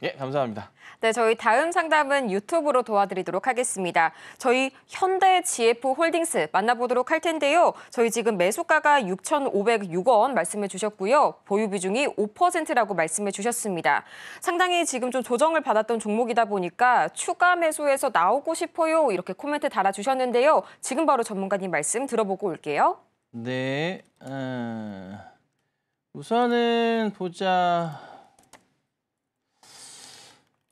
예, 감사합니다. 네, 저희 다음 상담은 유튜브로 도와드리도록 하겠습니다. 저희 현대 GF 홀딩스 만나보도록 할 텐데요. 저희 지금 매수가가 6,506원 말씀해 주셨고요. 보유 비중이 5%라고 말씀해 주셨습니다. 상당히 지금 좀 조정을 받았던 종목이다 보니까 추가 매수해서 나오고 싶어요. 이렇게 코멘트 달아주셨는데요. 지금 바로 전문가님 말씀 들어보고 올게요. 네. 우선은 보자.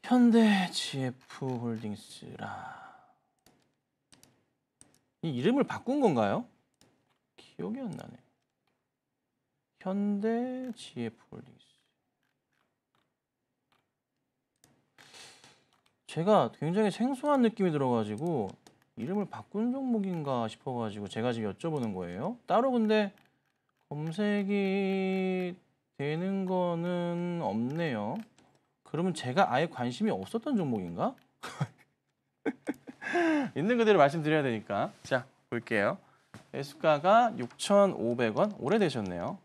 현대 GF 홀딩스라. 이 이름을 바꾼 건가요? 기억이 안 나네. 현대 GF 홀딩스. 제가 굉장히 생소한 느낌이 들어가지고 이름을 바꾼 종목인가 싶어가지고 제가 지금 여쭤보는 거예요. 따로 근데 검색이 되는 거는 없네요. 그러면 제가 아예 관심이 없었던 종목인가? 있는 그대로 말씀드려야 되니까. 자, 볼게요. 매수가가 6,500원. 오래되셨네요.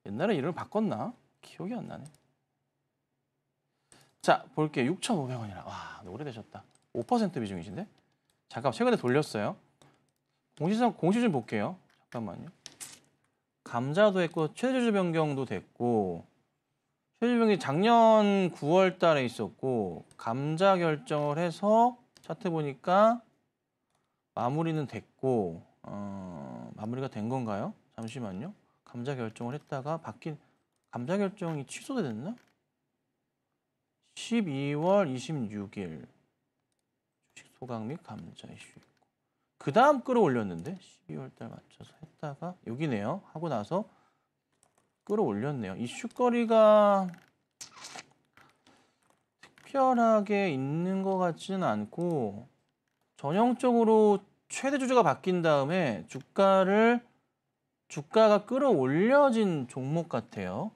옛날에 이름을 바꿨나? 기억이 안 나네. 자, 볼게요. 6,500원이라. 와, 오래되셨다. 5% 비중이신데? 잠깐, 최근에 돌렸어요. 공시 좀 볼게요. 잠깐만요. 감자도 했고, 최저주 변경도 됐고, 최저변경이 작년 9월 달에 있었고 감자 결정을 해서 차트 보니까 마무리는 됐고 마무리가 된 건가요? 잠시만요. 감자 결정을 했다가 바뀐 감자 결정이 취소됐나? 12월 26일 주식 소각 및 감자 이슈 있고 그 다음 끌어올렸는데 12월 달 맞춰서 했다가 여기네요. 하고 나서 끌어올렸네요. 이슈거리가 특별하게 있는 것 같지는 않고 전형적으로 최대 주주가 바뀐 다음에 주가가 끌어올려진 종목 같아요.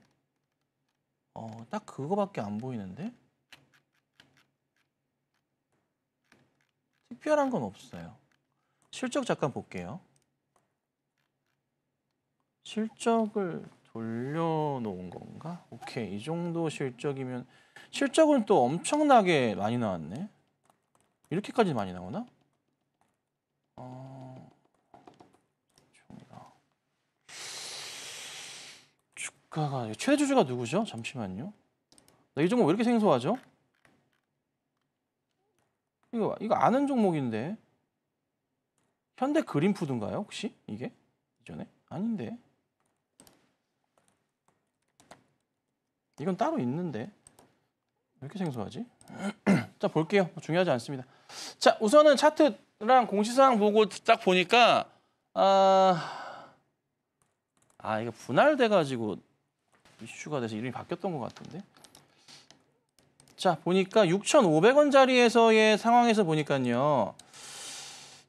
딱 그거밖에 안 보이는데 특별한 건 없어요. 실적 잠깐 볼게요. 실적을 돌려놓은 건가? 오케이, 이 정도 실적이면 실적은 또 엄청나게 많이 나왔네. 이렇게까지 많이 나오나? 주가가 최대 주주가 누구죠? 잠시만요. 이 종목 왜 이렇게 생소하죠? 이거 아는 종목인데 현대 그린푸드인가요? 혹시 이게 이전에 아닌데? 이건 따로 있는데 왜 이렇게 생소하지? 자, 볼게요. 중요하지 않습니다. 자, 우선은 차트랑 공시사항 보고 딱 보니까 이거 분할돼가지고 이슈가 돼서 이름이 바뀌었던 것 같은데. 자, 보니까 6,500원짜리에서의 상황에서 보니까요.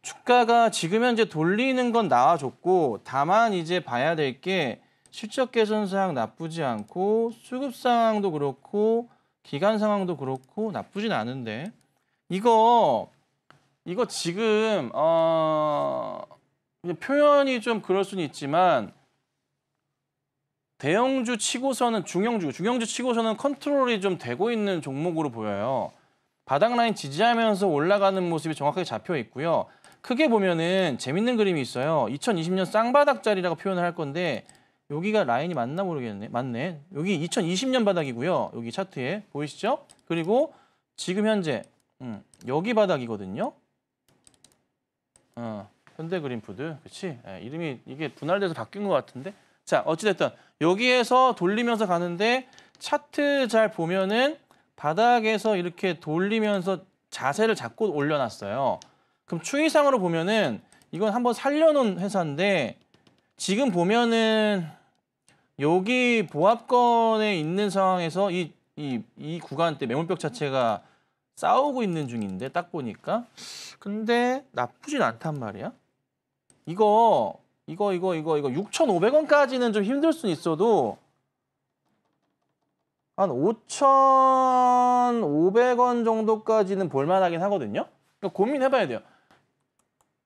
주가가 지금 현재 돌리는 건 나와줬고 다만 이제 봐야 될 게 실적 개선 사항 나쁘지 않고 수급 상황도 그렇고 기간 상황도 그렇고 나쁘진 않은데 이거 지금 표현이 좀 그럴 수는 있지만 대형주 치고서는 중형주 치고서는 컨트롤이 좀 되고 있는 종목으로 보여요. 바닥 라인 지지하면서 올라가는 모습이 정확하게 잡혀 있고요. 크게 보면은 재밌는 그림이 있어요. 2020년 쌍바닥 자리라고 표현을 할 건데 여기가 라인이 맞나 모르겠네. 맞네. 여기 2020년 바닥이고요. 여기 차트에 보이시죠? 그리고 지금 현재 여기 바닥이거든요. 현대그린푸드, 그렇지? 이름이 이게 분할돼서 바뀐 것 같은데. 자, 어찌됐든 여기에서 돌리면서 가는데 차트 잘 보면은 바닥에서 이렇게 돌리면서 자세를 잡고 올려놨어요. 그럼 추이상으로 보면은 이건 한번 살려놓은 회사인데 지금 보면은 여기 보합권에 있는 상황에서 이 구간대 매물벽 자체가 싸우고 있는 중인데 딱 보니까 근데 나쁘진 않단 말이야. 이거 6,500원까지는 좀 힘들 수는 있어도 한 5,500원 정도까지는 볼만하긴 하거든요. 그러니까 고민해봐야 돼요.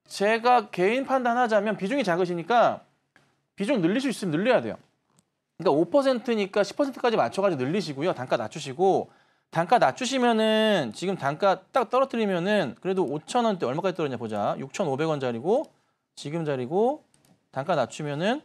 제가 개인 판단하자면 비중이 작으시니까 비중 늘릴 수 있으면 늘려야 돼요. 그러니까 5%니까 10%까지 맞춰가지고 늘리시고요. 단가 낮추시고 단가 낮추시면은 지금 단가 딱 떨어뜨리면은 그래도 5,000원대 얼마까지 떨어지냐 보자. 6,500원짜리고 지금 자리고 단가 낮추면은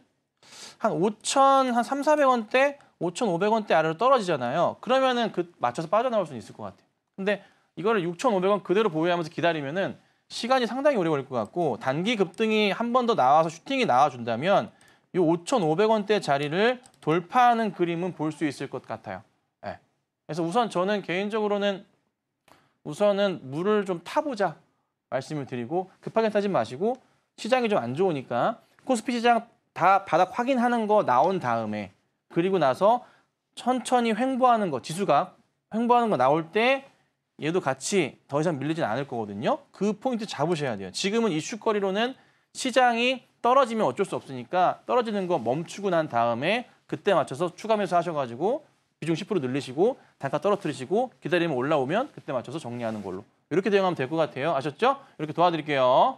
한 3,400원대, 5,500원대 아래로 떨어지잖아요. 그러면은 그 맞춰서 빠져나올 수는 있을 것 같아요. 근데 이거를 6,500원 그대로 보유하면서 기다리면은 시간이 상당히 오래 걸릴 것 같고 단기 급등이 한 번 더 나와서 슈팅이 나와준다면 이 5,500원대 자리를 돌파하는 그림은 볼 수 있을 것 같아요. 네. 그래서 우선 저는 개인적으로는 우선은 물을 좀 타보자 말씀을 드리고 급하게 타지 마시고 시장이 좀 안 좋으니까 코스피 시장 다 바닥 확인하는 거 나온 다음에 그리고 나서 천천히 횡보하는 거 지수가 횡보하는 거 나올 때 얘도 같이 더 이상 밀리진 않을 거거든요. 그 포인트 잡으셔야 돼요. 지금은 이슈거리로는 시장이 떨어지면 어쩔 수 없으니까 떨어지는 거 멈추고 난 다음에 그때 맞춰서 추가 매수 하셔가지고 비중 10% 늘리시고 단가 떨어뜨리시고 기다리면 올라오면 그때 맞춰서 정리하는 걸로 이렇게 대응하면 될 것 같아요. 아셨죠? 이렇게 도와드릴게요.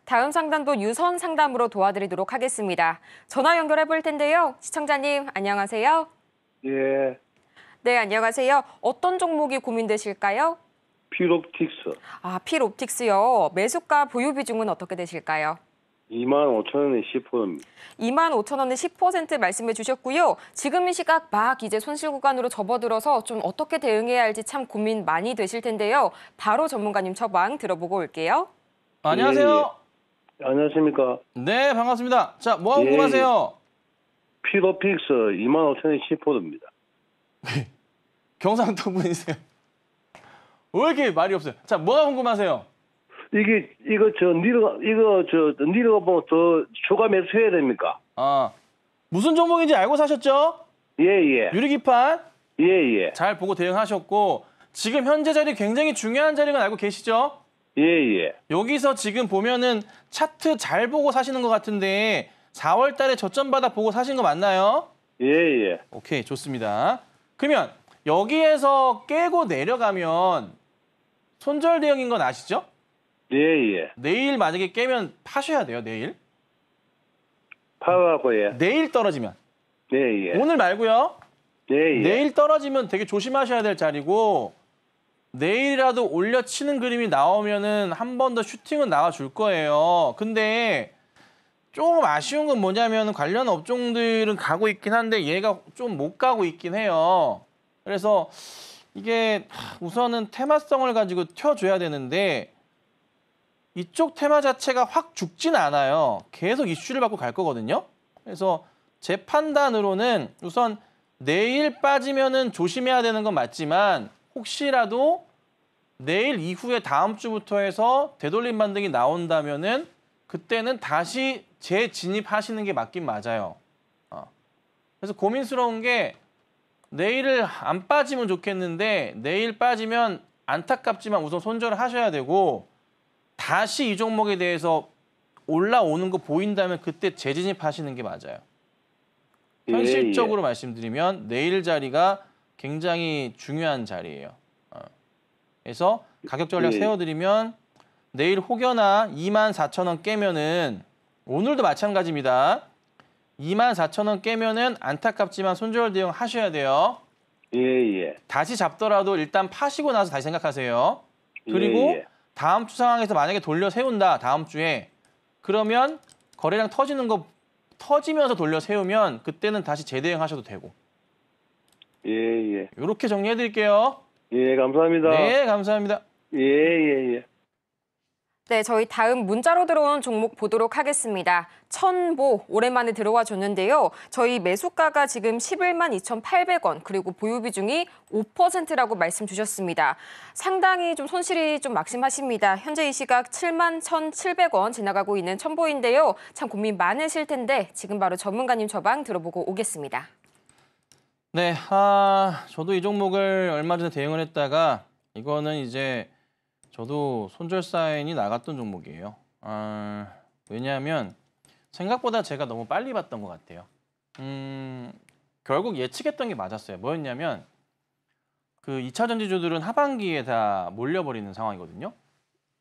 다음 상담도 유선 상담으로 도와드리도록 하겠습니다. 전화 연결해 볼 텐데요. 시청자님 안녕하세요. 예, 네, 안녕하세요. 어떤 종목이 고민되실까요? 필옵틱스 아, 필옵틱스요. 매수가 보유 비중은 어떻게 되실까요? 25,000원에 10%입니다. 25,000원에 10% 말씀해 주셨고요. 지금 이 시각 막 이제 손실 구간으로 접어들어서 좀 어떻게 대응해야 할지 참 고민 많이 되실 텐데요. 바로 전문가님 처방 들어보고 올게요. 안녕하세요. 예. 안녕하십니까? 네, 반갑습니다. 자, 뭐가 예. 궁금하세요? 필옵틱스 25,000원에 10%입니다. 경상도 분이세요? 왜 이렇게 말이 없어요? 자, 뭐가 궁금하세요? 니르가 보면 더 추가 매수해야 됩니까? 아, 무슨 종목인지 알고 사셨죠? 예. 유리기판 예. 잘 보고 대응하셨고 지금 현재 자리 굉장히 중요한 자리인 건 알고 계시죠? 예. 여기서 지금 보면은 차트 잘 보고 사시는 것 같은데 4월 달에 저점 바닥 보고 사신 거 맞나요? 예. 오케이, 좋습니다. 그러면 여기에서 깨고 내려가면 손절 대응인 건 아시죠? 예. 내일 만약에 깨면 파셔야 돼요, 내일. 파라고 예. 내일 떨어지면. 예. 오늘 말고요. 예. 내일 떨어지면 되게 조심하셔야 될 자리고 내일이라도 올려치는 그림이 나오면은 한 번 더 슈팅은 나와줄 거예요. 근데 조금 아쉬운 건 뭐냐면 관련 업종들은 가고 있긴 한데 얘가 좀 못 가고 있긴 해요. 그래서 이게 우선은 테마성을 가지고 튀어줘야 되는데 이쪽 테마 자체가 확 죽진 않아요. 계속 이슈를 받고 갈 거거든요. 그래서 제 판단으로는 우선 내일 빠지면은 조심해야 되는 건 맞지만 혹시라도 내일 이후에 다음 주부터 해서 되돌림 반등이 나온다면은 그때는 다시 재진입하시는 게 맞긴 맞아요. 그래서 고민스러운 게 내일을 안 빠지면 좋겠는데 내일 빠지면 안타깝지만 우선 손절을 하셔야 되고 다시 이 종목에 대해서 올라오는 거 보인다면 그때 재진입하시는 게 맞아요. 현실적으로 말씀드리면 내일 자리가 굉장히 중요한 자리예요. 그래서 가격 전략 세워드리면 내일 혹여나 24,000원 깨면은 오늘도 마찬가지입니다. 24,000원 깨면은 안타깝지만 손절 대응 하셔야 돼요. 예. 다시 잡더라도 일단 파시고 나서 다시 생각하세요. 그리고 다음 주 상황에서 만약에 돌려 세운다. 다음 주에. 그러면 거래량 터지면서 돌려 세우면 그때는 다시 재대응하셔도 되고. 예. 이렇게 정리해 드릴게요. 예, 감사합니다. 네, 감사합니다. 예, 예, 예. 네, 저희 다음 문자로 들어온 종목 보도록 하겠습니다. 천보 오랜만에 들어와 줬는데요. 저희 매수가가 지금 11만 2,800원 그리고 보유 비중이 5%라고 말씀 주셨습니다. 상당히 좀 손실이 좀 막심하십니다. 현재 이 시각 7만 1,700원 지나가고 있는 천보인데요. 참 고민 많으실 텐데 지금 바로 전문가님 처방 들어보고 오겠습니다. 네, 저도 이 종목을 얼마 전에 대응을 했다가 이거는 이제 저도 손절 사인이 나갔던 종목이에요. 왜냐하면 생각보다 제가 너무 빨리 봤던 것 같아요. 결국 예측했던 게 맞았어요. 뭐였냐면 그 2차 전지주들은 하반기에 다 몰려버리는 상황이거든요.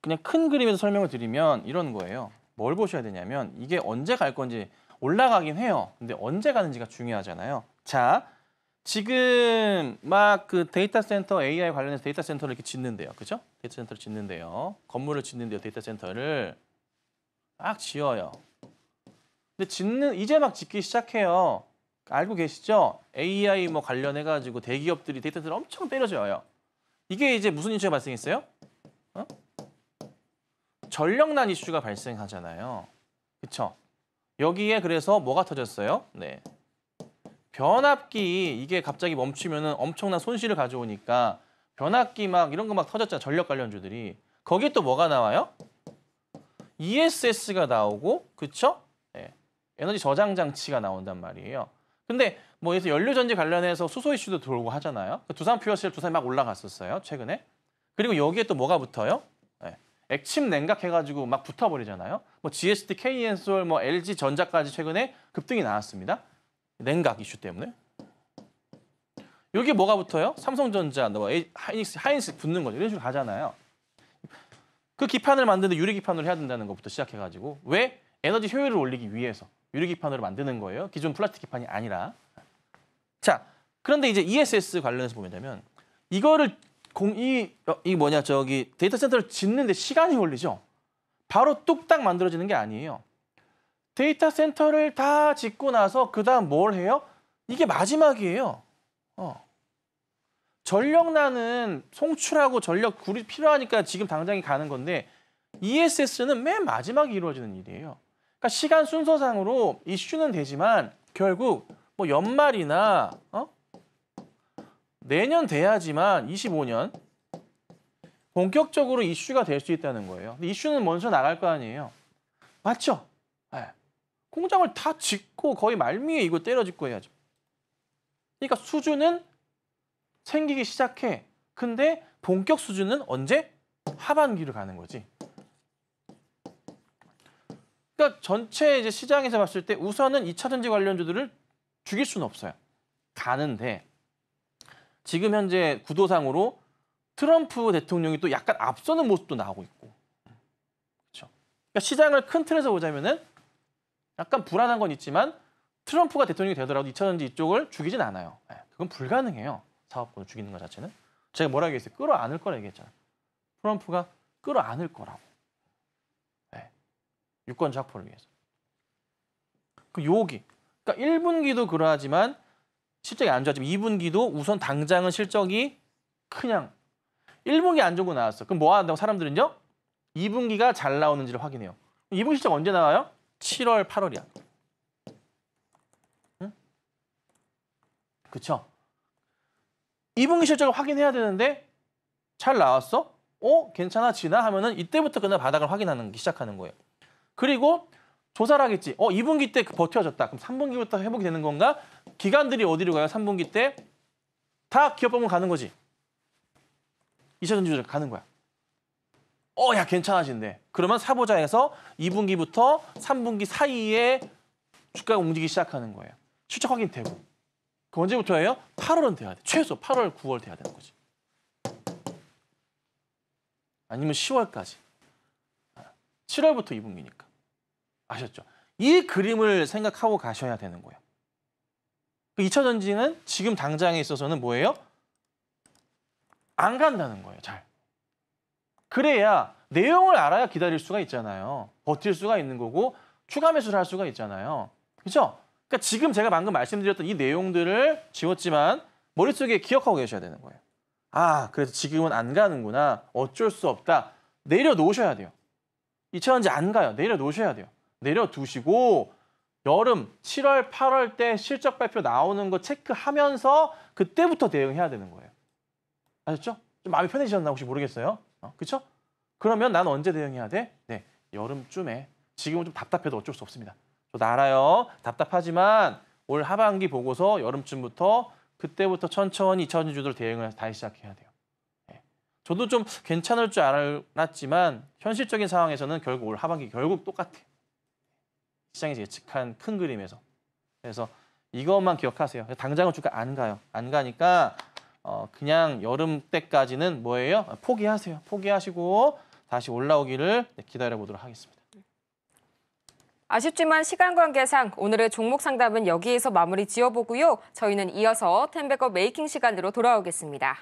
그냥 큰 그림에서 설명을 드리면 이런 거예요. 뭘 보셔야 되냐면 이게 언제 갈 건지 올라가긴 해요. 근데 언제 가는지가 중요하잖아요. 자, 지금 막 그 데이터 센터 AI 관련해서 데이터 센터를 이렇게 짓는데요. 그죠? 데이터 센터를 짓는데요. 건물을 짓는데요. 데이터 센터를 막 지어요. 근데 이제 막 짓기 시작해요. 알고 계시죠? AI 뭐 관련해 가지고 대기업들이 데이터 센터를 엄청 때려줘요. 이게 이제 무슨 이슈가 발생했어요? 전력난 이슈가 발생하잖아요. 그렇죠? 여기에 그래서 뭐가 터졌어요? 네. 변압기 이게 갑자기 멈추면은 엄청난 손실을 가져오니까 변압기 막 이런 거 막 터졌잖아요. 전력 관련주들이. 거기에 또 뭐가 나와요? ESS가 나오고, 그렇죠? 네. 에너지 저장 장치가 나온단 말이에요. 근데 뭐 여기서 연료 전지 관련해서 수소 이슈도 들어오고 하잖아요. 두산 퓨어셀 두산이 막 올라갔었어요. 최근에. 그리고 여기에 또 뭐가 붙어요? 네. 액침 냉각 해가지고 막 붙어버리잖아요. 뭐 GST, KN솔, 뭐 LG 전자까지 최근에 급등이 나왔습니다. 냉각 이슈 때문에. 여기 뭐가 붙어요? 삼성전자, 뭐 하이닉스 붙는 거죠. 이런 식으로 가잖아요. 그 기판을 만드는데 유리 기판으로 해야 된다는 것부터 시작해가지고 왜? 에너지 효율을 올리기 위해서 유리 기판으로 만드는 거예요. 기존 플라스틱 기판이 아니라. 자, 그런데 이제 ESS 관련해서 보면 이거를 데이터 센터를 짓는데 시간이 걸리죠. 바로 뚝딱 만들어지는 게 아니에요. 데이터 센터를 다 짓고 나서 그다음 뭘 해요? 이게 마지막이에요. 전력난은 송출하고 전력굴이 필요하니까 지금 당장이 가는 건데 ESS는 맨 마지막에 이루어지는 일이에요. 그러니까 시간 순서상으로 이슈는 되지만 결국 뭐 연말이나 내년 돼야지만 25년 본격적으로 이슈가 될 수 있다는 거예요. 근데 이슈는 먼저 나갈 거 아니에요. 맞죠? 네. 공장을 다 짓고 거의 말미에 이거 때려짓고 해야죠. 그러니까 수주는 생기기 시작해. 근데 본격 수주는 언제? 하반기로 가는 거지. 그러니까 전체 이제 시장에서 봤을 때 우선은 2차 전지 관련주들을 죽일 수는 없어요. 가는데 지금 현재 구도상으로 트럼프 대통령이 또 약간 앞서는 모습도 나오고 있고. 그렇죠. 그러니까 시장을 큰 틀에서 보자면은 약간 불안한 건 있지만 트럼프가 대통령이 되더라도 2차 전지 이쪽을 죽이진 않아요. 그건 불가능해요. 사업권을 죽이는 것 자체는. 제가 뭐라고 얘기했어요? 끌어안을 거라 얘기했잖아요. 트럼프가 끌어안을 거라고. 유권자 확보를 위해서. 그러니까 1분기도 그러하지만 실적이 안 좋아지면 2분기도 우선 당장은 실적이 그냥 1분기 안 좋고 나왔어. 그럼 뭐 한다고 사람들은요? 2분기가 잘 나오는지를 확인해요. 2분기 실적 언제 나와요? 7월, 8월이야. 응? 그쵸? 2분기 실적을 확인해야 되는데 잘 나왔어? 괜찮아지나? 하면은 이때부터 그냥 바닥을 확인하는 게 시작하는 거예요. 그리고 조사를 하겠지. 2분기 때 버텨졌다. 그럼 3분기부터 회복이 되는 건가? 기관들이 어디로 가요? 3분기 때? 다 기업 법원 가는 거지. 2차 전지주들 가는 거야. 야 괜찮아진대. 그러면 사보자에서 2분기부터 3분기 사이에 주가가 움직이기 시작하는 거예요. 실적 확인되고. 그 언제부터예요? 8월은 돼야 돼. 최소 8월, 9월 돼야 되는 거지. 아니면 10월까지. 7월부터 2분기니까. 아셨죠? 이 그림을 생각하고 가셔야 되는 거예요. 2차 전지는 지금 당장에 있어서는 뭐예요? 안 간다는 거예요, 잘. 그래야 내용을 알아야 기다릴 수가 있잖아요. 버틸 수가 있는 거고 추가 매수를 할 수가 있잖아요. 그렇죠? 그러니까 지금 제가 방금 말씀드렸던 이 내용들을 지웠지만 머릿속에 기억하고 계셔야 되는 거예요. 아, 그래서 지금은 안 가는구나. 어쩔 수 없다. 내려놓으셔야 돼요. 2,000원지 안 가요. 내려놓으셔야 돼요. 내려두시고 여름 7월, 8월 때 실적 발표 나오는 거 체크하면서 그때부터 대응해야 되는 거예요. 아셨죠? 좀 마음이 편해지셨나 혹시 모르겠어요. 그렇죠? 그러면 난 언제 대응해야 돼? 네, 여름쯤에. 지금은 좀 답답해도 어쩔 수 없습니다. 저도 알아요. 답답하지만 올 하반기 보고서 여름쯤부터 그때부터 천천히 2,000원 주도로 대응을 다시 시작해야 돼요. 네. 저도 좀 괜찮을 줄 알았지만 현실적인 상황에서는 결국 올 하반기 결국 똑같아요. 시장에서 예측한 큰 그림에서. 그래서 이것만 기억하세요. 당장은 주가 안 가요. 안 가니까 그냥 여름 때까지는 뭐예요? 포기하세요. 포기하시고 다시 올라오기를 기다려보도록 하겠습니다. 아쉽지만 시간 관계상 오늘의 종목 상담은 여기에서 마무리 지어보고요. 저희는 이어서 텐베거 메이킹 시간으로 돌아오겠습니다.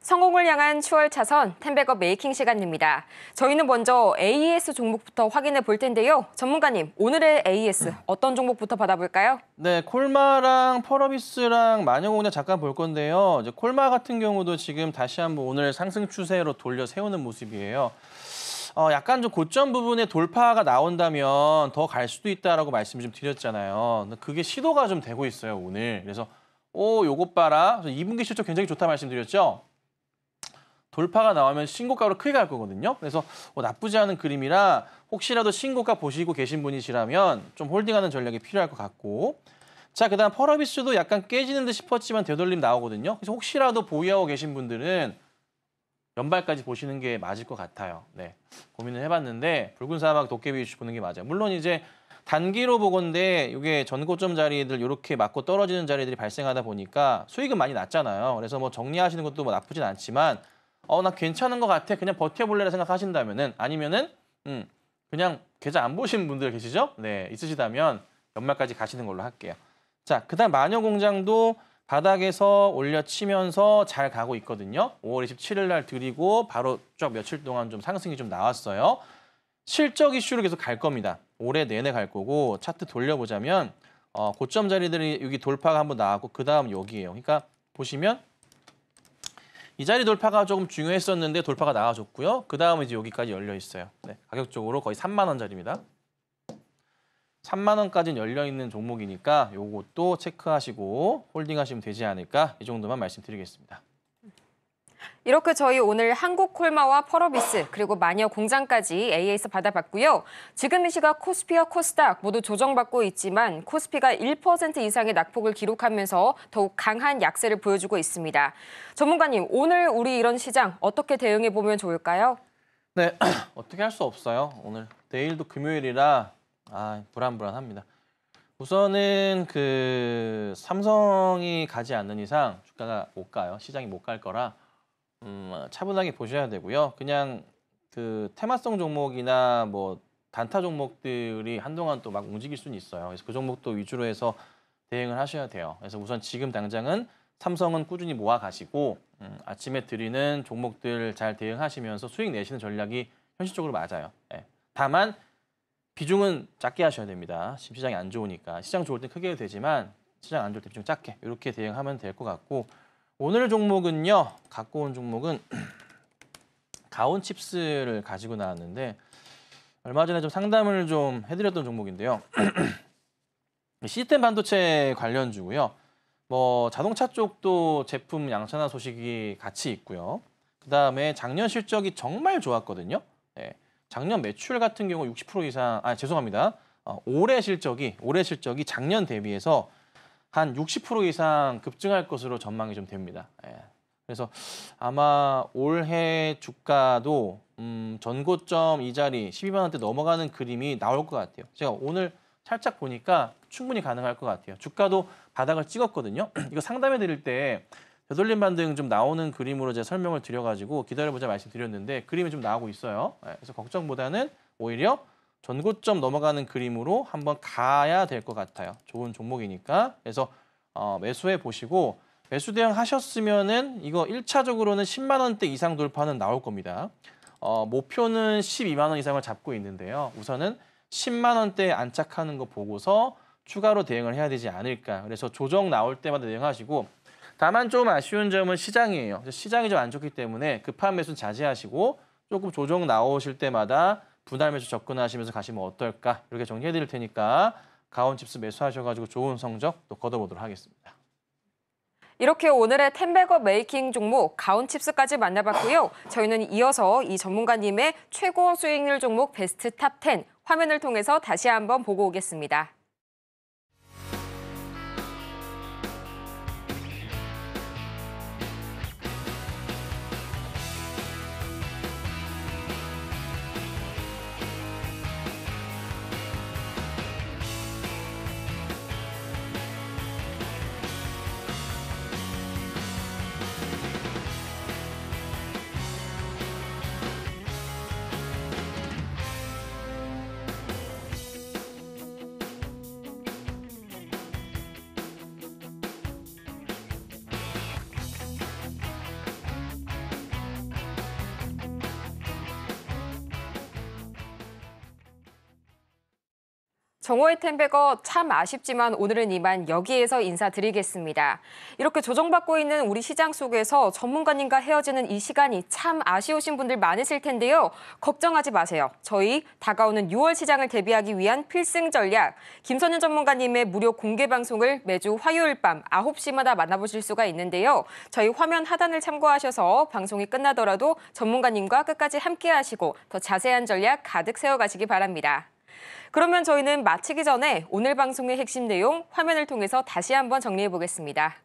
성공을 향한 추월 차선 텐베거 메이킹 시간입니다. 저희는 먼저 AES 종목부터 확인해 볼 텐데요. 전문가님, 오늘의 AES 어떤 종목부터 받아볼까요? 네, 콜마랑 펄어비스랑 마녀공장 잠깐 볼 건데요. 이제 콜마 같은 경우도 지금 다시 한번 오늘 상승 추세로 돌려 세우는 모습이에요. 약간 좀 고점 부분에 돌파가 나온다면 더 갈 수도 있다라고 말씀 좀 드렸잖아요. 근데 그게 시도가 좀 되고 있어요, 오늘. 그래서 요것 봐라. 2분기 실적 굉장히 좋다 말씀드렸죠. 돌파가 나오면 신고가로 크게 갈 거거든요. 그래서 나쁘지 않은 그림이라 혹시라도 신고가 보시고 계신 분이시라면 좀 홀딩하는 전략이 필요할 것 같고, 자, 그다음 펄어비스도 약간 깨지는 듯 싶었지만 되돌림 나오거든요. 그래서 혹시라도 보유하고 계신 분들은 연말까지 보시는 게 맞을 것 같아요. 네, 고민을 해봤는데 붉은 사막 도깨비 이슈 보는 게 맞아요. 물론 이제 단기로 보건데 이게 전고점 자리들 이렇게 맞고 떨어지는 자리들이 발생하다 보니까 수익은 많이 났잖아요. 그래서 뭐 정리하시는 것도 뭐 나쁘진 않지만 나 괜찮은 것 같아. 그냥 버텨볼래라 생각하신다면은, 아니면은 그냥 계좌 안 보신 분들 계시죠? 네, 있으시다면 연말까지 가시는 걸로 할게요. 자, 그다음 마녀공장도 바닥에서 올려치면서 잘 가고 있거든요. 5월 27일 날 드리고 바로 쭉 며칠 동안 좀 상승이 좀 나왔어요. 실적 이슈로 계속 갈 겁니다. 올해 내내 갈 거고, 차트 돌려보자면 고점 자리들이 여기 돌파가 한번 나왔고 그다음 여기예요. 그러니까 보시면 이 자리 돌파가 조금 중요했었는데 돌파가 나와줬고요. 그 다음에 이제 여기까지 열려 있어요. 네, 가격적으로 거의 3만 원짜리입니다. 3만 원까지는 열려 있는 종목이니까 요것도 체크하시고 홀딩하시면 되지 않을까, 이 정도만 말씀드리겠습니다. 이렇게 저희 오늘 한국콜마와 펄어비스 그리고 마녀공장까지 AES 받아봤고요. 지금 이 시각 코스피와 코스닥 모두 조정받고 있지만 코스피가 1% 이상의 낙폭을 기록하면서 더욱 강한 약세를 보여주고 있습니다. 전문가님, 오늘 우리 이런 시장 어떻게 대응해 보면 좋을까요? 네, 어떻게 할 수 없어요. 오늘 내일도 금요일이라 불안합니다. 우선은 그 삼성이 가지 않는 이상 주가가 못 가요. 시장이 못 갈 거라 차분하게 보셔야 되고요. 그냥 그 테마성 종목이나 뭐 단타 종목들이 한동안 또 막 움직일 수는 있어요. 그래서 그 종목도 위주로 해서 대응을 하셔야 돼요. 그래서 우선 지금 당장은 삼성은 꾸준히 모아 가시고 아침에 드리는 종목들 잘 대응하시면서 수익 내시는 전략이 현실적으로 맞아요. 네. 다만 비중은 작게 하셔야 됩니다. 지금 시장이 안 좋으니까. 시장 좋을 때 크게 해도 되지만 시장 안 좋을 때 비중 작게 이렇게 대응하면 될 것 같고, 오늘 종목은요, 갖고 온 종목은 가온칩스를 가지고 나왔는데 얼마 전에 좀 상담을 좀 해드렸던 종목인데요. 시스템 반도체 관련주고요. 뭐 자동차 쪽도 제품 양산화 소식이 같이 있고요. 그다음에 작년 실적이 정말 좋았거든요. 네. 작년 매출 같은 경우 60% 이상, 죄송합니다. 올해 실적이 작년 대비해서 한 60% 이상 급증할 것으로 전망이 좀 됩니다. 예. 그래서 아마 올해 주가도 전고점 이 자리 12만 원대 넘어가는 그림이 나올 것 같아요. 제가 오늘 살짝 보니까 충분히 가능할 것 같아요. 주가도 바닥을 찍었거든요. 이거 상담해 드릴 때 되돌림 반등 좀 나오는 그림으로 제가 설명을 드려가지고 기다려보자 말씀드렸는데 그림이 좀 나오고 있어요. 예. 그래서 걱정보다는 오히려 전고점 넘어가는 그림으로 한번 가야 될 것 같아요. 좋은 종목이니까. 그래서 매수해 보시고, 매수 대응 하셨으면은 이거 1차적으로는 10만 원대 이상 돌파는 나올 겁니다. 목표는 12만 원 이상을 잡고 있는데요. 우선은 10만 원대에 안착하는 거 보고서 추가로 대응을 해야 되지 않을까. 그래서 조정 나올 때마다 대응하시고 다만 좀 아쉬운 점은 시장이에요. 시장이 좀 안 좋기 때문에 급한 매수는 자제하시고 조금 조정 나오실 때마다 분할 매수 접근하시면서 가시면 어떨까 이렇게 정리해 드릴 테니까 가온칩스 매수하셔가지고 좋은 성적 또 거둬보도록 하겠습니다. 이렇게 오늘의 텐베거 메이킹 종목 가온칩스까지 만나봤고요. 저희는 이어서 이 전문가님의 최고 수익률 종목 베스트 탑 10 화면을 통해서 다시 한번 보고 오겠습니다. 정호의 텐베거 참 아쉽지만 오늘은 이만 여기에서 인사드리겠습니다. 이렇게 조정받고 있는 우리 시장 속에서 전문가님과 헤어지는 이 시간이 참 아쉬우신 분들 많으실 텐데요. 걱정하지 마세요. 저희 다가오는 6월 시장을 대비하기 위한 필승 전략, 김선윤 전문가님의 무료 공개 방송을 매주 화요일 밤 9시마다 만나보실 수가 있는데요. 저희 화면 하단을 참고하셔서 방송이 끝나더라도 전문가님과 끝까지 함께 하시고 더 자세한 전략 가득 세워가시기 바랍니다. 그러면 저희는 마치기 전에 오늘 방송의 핵심 내용 화면을 통해서 다시 한번 정리해 보겠습니다.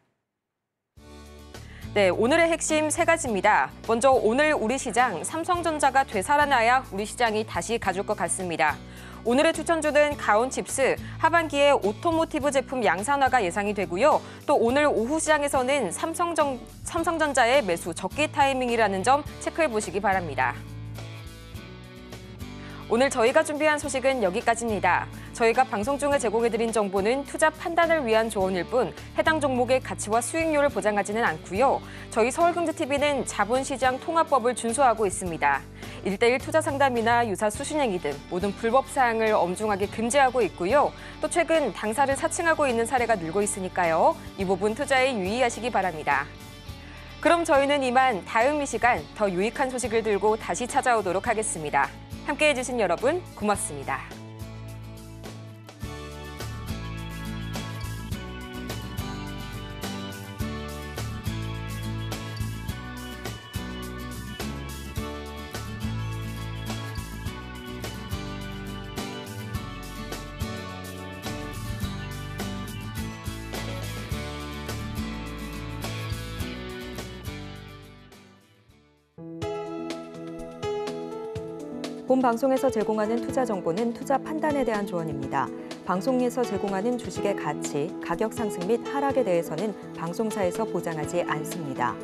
네, 오늘의 핵심 3가지입니다. 먼저 오늘 우리 시장 삼성전자가 되살아나야 우리 시장이 다시 가줄 것 같습니다. 오늘의 추천주는 가온칩스, 하반기에 오토모티브 제품 양산화가 예상이 되고요. 또 오늘 오후 시장에서는 삼성전자의 매수 적기 타이밍이라는 점 체크해 보시기 바랍니다. 오늘 저희가 준비한 소식은 여기까지입니다. 저희가 방송 중에 제공해드린 정보는 투자 판단을 위한 조언일 뿐 해당 종목의 가치와 수익률을 보장하지는 않고요. 저희 서울경제TV는 자본시장 통합법을 준수하고 있습니다. 1:1 투자 상담이나 유사 수신행위 등 모든 불법 사항을 엄중하게 금지하고 있고요. 또 최근 당사를 사칭하고 있는 사례가 늘고 있으니까요. 이 부분 투자에 유의하시기 바랍니다. 그럼 저희는 이만 다음 이 시간 더 유익한 소식을 들고 다시 찾아오도록 하겠습니다. 함께해 주신 여러분 고맙습니다. 본 방송에서 제공하는 투자 정보는 투자 판단에 대한 조언입니다. 방송에서 제공하는 주식의 가치, 가격 상승 및 하락에 대해서는 방송사에서 보장하지 않습니다.